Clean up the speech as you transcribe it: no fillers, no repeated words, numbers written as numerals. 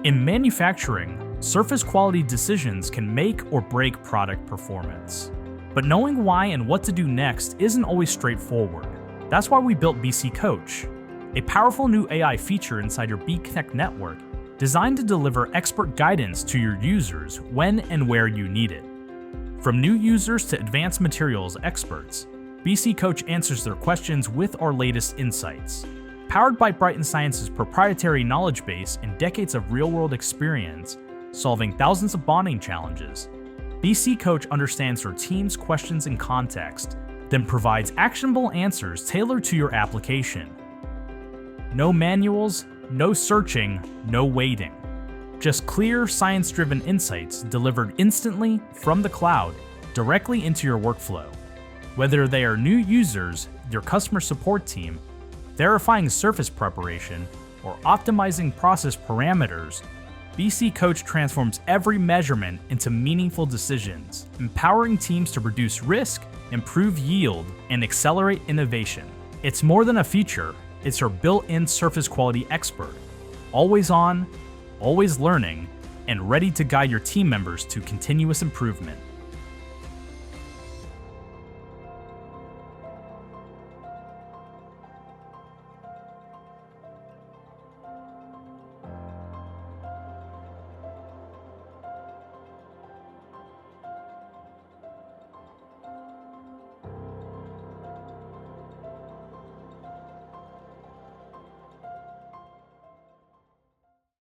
In manufacturing, surface quality decisions can make or break product performance. But knowing why and what to do next isn't always straightforward. That's why we built BCCoach, a powerful new AI feature inside your BCConnect network designed to deliver expert guidance to your users when and where you need it. From new users to advanced materials experts, BCCoach answers their questions with our latest insights. Powered by Brighton Science's proprietary knowledge base and decades of real-world experience, solving thousands of bonding challenges, BCCoach understands your team's questions and context, then provides actionable answers tailored to your application. No manuals, no searching, no waiting. Just clear, science-driven insights delivered instantly from the cloud directly into your workflow. Whether they are new users, your customer support team, verifying surface preparation, or optimizing process parameters, BCCoach transforms every measurement into meaningful decisions, empowering teams to reduce risk, improve yield, and accelerate innovation. It's more than a feature, it's your built-in surface quality expert, always on, always learning, and ready to guide your team members to continuous improvement.